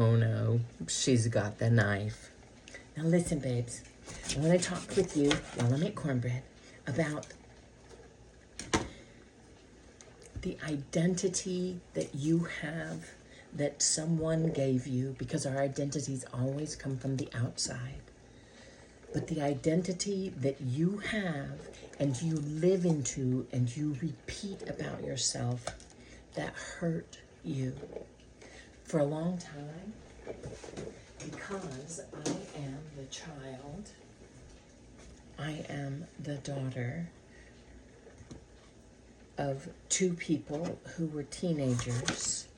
Oh no, she's got the knife. Now listen, babes. I want to talk with you while I make cornbread about the identity that you have that someone gave you, because our identities always come from the outside. But the identity that you have and you live into and you repeat about yourself that hurt you for a long time, because I am the child, I am the daughter of two people who were teenagers,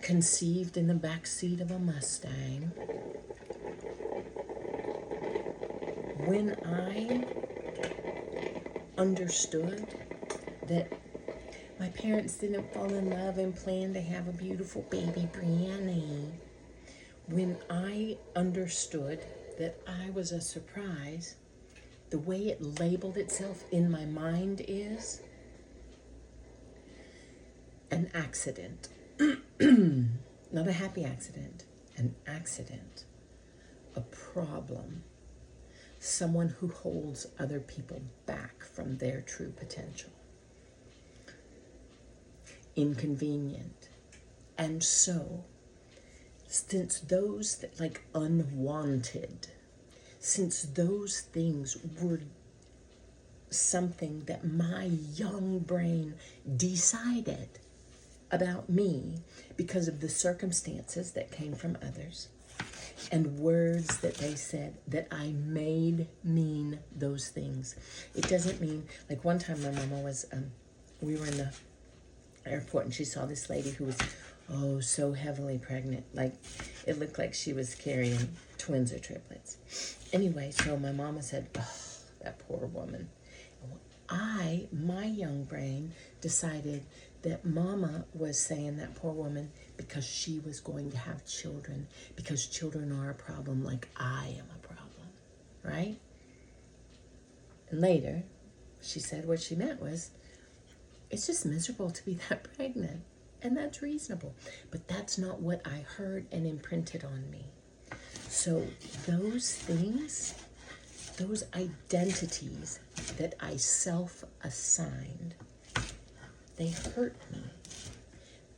conceived in the back seat of a Mustang. When I understood that my parents didn't fall in love and plan to have a beautiful baby Brianna, when I understood that I was a surprise, the way it labeled itself in my mind is an accident. Not a happy accident, an accident, a problem, someone who holds other people back from their true potential. Inconvenient. And so, since those that like unwanted, since those things were something that my young brain decided about me because of the circumstances that came from others and words that they said that I made mean those things. It doesn't mean, like one time my mama was, we were in the airport and she saw this lady who was, so heavily pregnant. Like, it looked like she was carrying twins or triplets. Anyway, so my mama said, that poor woman. My young brain decided that mama was saying that poor woman because she was going to have children, because children are a problem like I am a problem, right? And later, she said what she meant was, it's just miserable to be that pregnant. And that's reasonable. But that's not what I heard and imprinted on me. So those things, those identities that I self-assigned, they hurt me.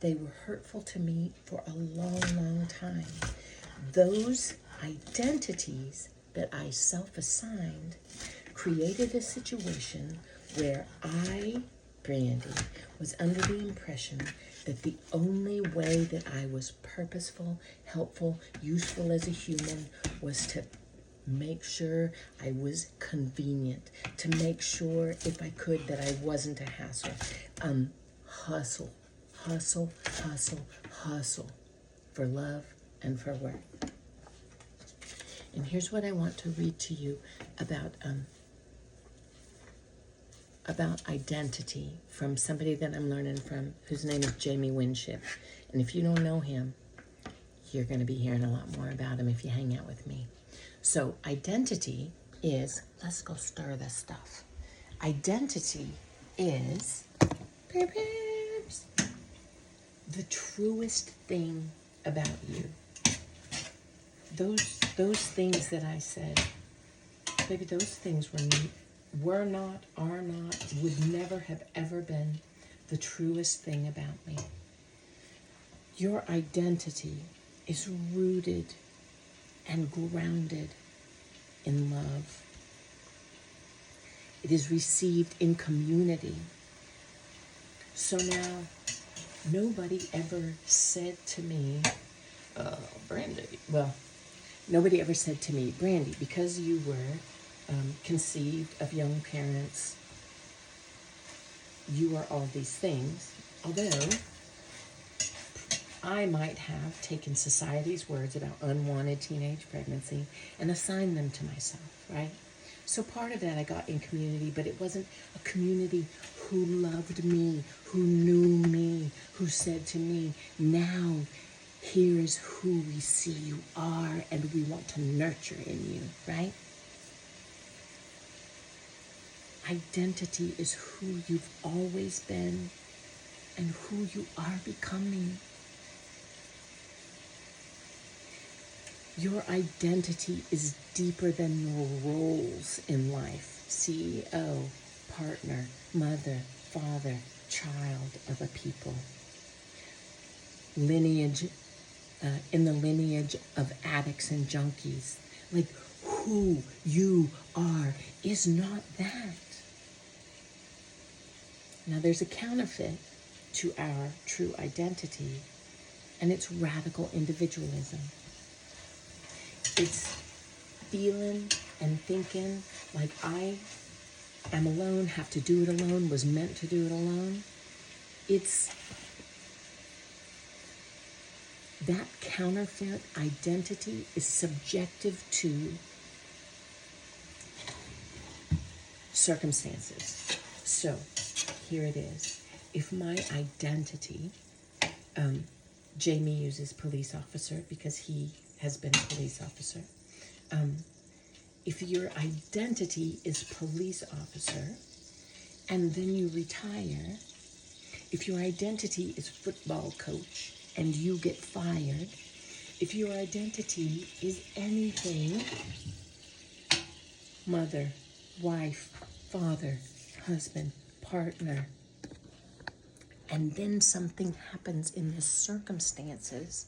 They were hurtful to me for a long, long time. Those identities that I self-assigned created a situation where I, Brandy, was under the impression that the only way that I was purposeful, helpful, useful as a human was to make sure I was convenient, to make sure, if I could, that I wasn't a hassle. Hustle, hustle, hustle, hustle for love and for work. And here's what I want to read to you about identity from somebody that I'm learning from, whose name is Jamie Winship. And if you don't know him, you're going to be hearing a lot more about him if you hang out with me. So identity is, let's go stir this stuff. Identity is the truest thing about you. Those things that I said, baby, those things were not, are not, would never have ever been the truest thing about me. Your identity is rooted and grounded in love. It is received in community. So now, nobody ever said to me, Brandy, well, nobody ever said to me, Brandy, because you were conceived of young parents, you are all these things. Although I might have taken society's words about unwanted teenage pregnancy and assigned them to myself, right? So part of that I got in community, but it wasn't a community who loved me, who knew me, who said to me, now here's who we see you are and we want to nurture in you, right? Identity is who you've always been and who you are becoming. Your identity is deeper than your roles in life. CEO, partner, mother, father, child of a people. Lineage, in the lineage of addicts and junkies. Like, who you are is not that. Now, there's a counterfeit to our true identity, and it's radical individualism. It's feeling and thinking like I am alone, have to do it alone, was meant to do it alone. It's that counterfeit identity is subjective to circumstances. So here it is. If my identity, Jamie uses police officer because he has been a police officer. If your identity is police officer and then you retire, if your identity is football coach and you get fired, if your identity is anything, mother, wife, father, husband, partner, and then something happens in the circumstances,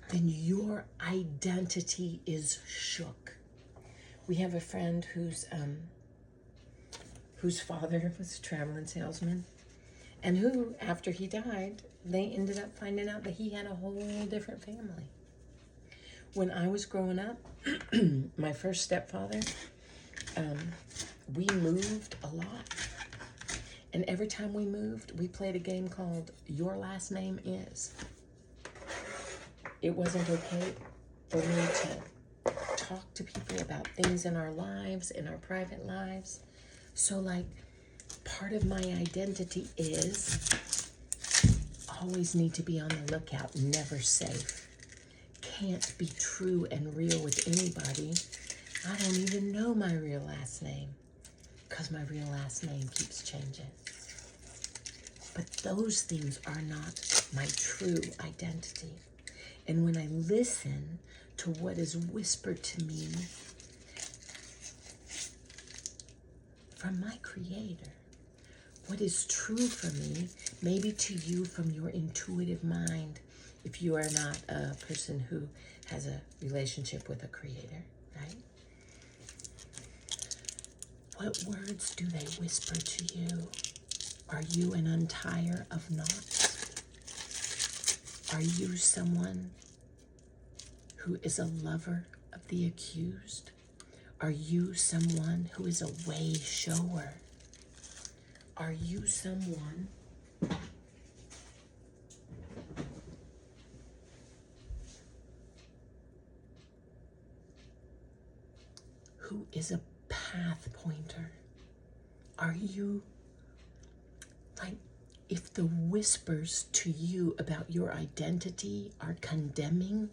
then your identity is shook. We have a friend whose father was a traveling salesman, and who, after he died, they ended up finding out that he had a whole different family. When I was growing up, my first stepfather, we moved a lot. And every time we moved, we played a game called Your Last Name Is. It wasn't okay for me to talk to people about things in our lives, in our private lives. So, like, part of my identity is always need to be on the lookout, never safe. Can't be true and real with anybody. I don't even know my real last name because my real last name keeps changing. But those things are not my true identity. And when I listen to what is whispered to me from my Creator, what is true for me, maybe to you from your intuitive mind, if you are not a person who has a relationship with a Creator, right? What words do they whisper to you? Are you an untire of knots? Are you someone who is a lover of the accused? Are you someone who is a way shower? Are you someone who is a path pointer? Are you, like, if the whispers to you about your identity are condemning,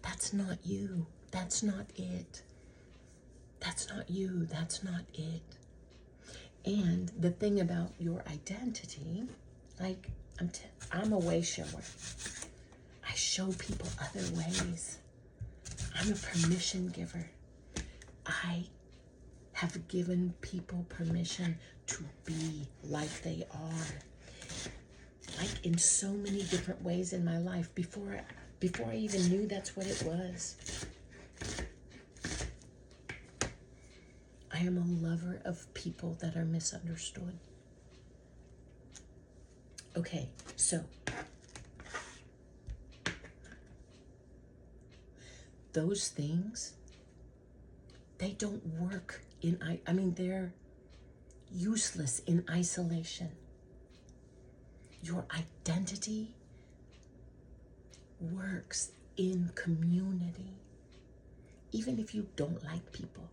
that's not you. That's not it. That's not you. That's not it. And the thing about your identity, like, I'm a way shower. I show people other ways. I'm a permission giver. I have given people permission to be like they are. Like, in so many different ways in my life before I even knew that's what it was. I am a lover of people that are misunderstood. Okay, so those things, they don't work in, I mean, they're useless in isolation. Your identity works in community, even if you don't like people.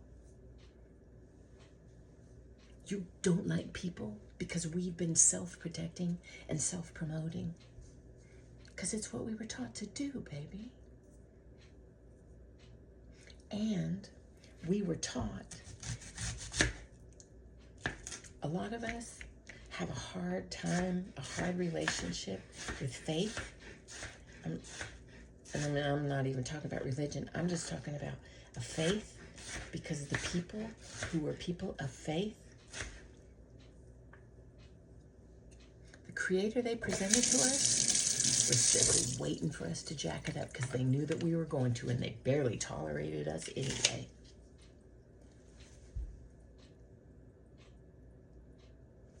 You don't like people because we've been self-protecting and self-promoting. Because it's what we were taught to do, baby. And we were taught, a lot of us have a hard time, a hard relationship with faith. And I'm not even talking about religion. I'm just talking about a faith, because the people who were people of faith, the Creator they presented to us was simply waiting for us to jack it up, because they knew that we were going to, and they barely tolerated us anyway.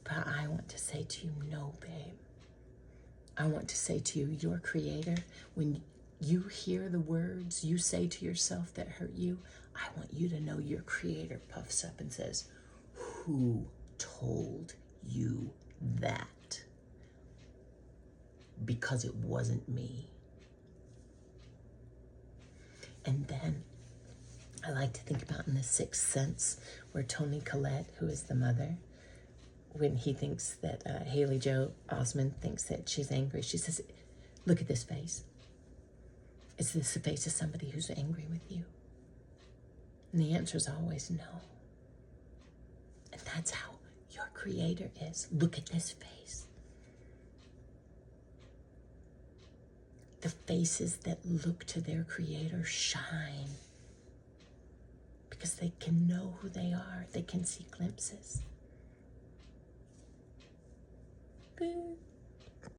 But I want to say to you, no, babe. I want to say to you, your Creator, when you hear the words you say to yourself that hurt you, I want you to know your Creator puffs up and says, who told you that? Because it wasn't me. And then I like to think about in The Sixth Sense, where Toni Collette, who is the mother, when he thinks that Haley Joel Osment thinks that she's angry, she says, look at this face. Is this the face of somebody who's angry with you? And the answer is always no. And that's how your Creator is. Look at this face. The faces that look to their Creator shine, because they can know who they are. They can see glimpses. Boo.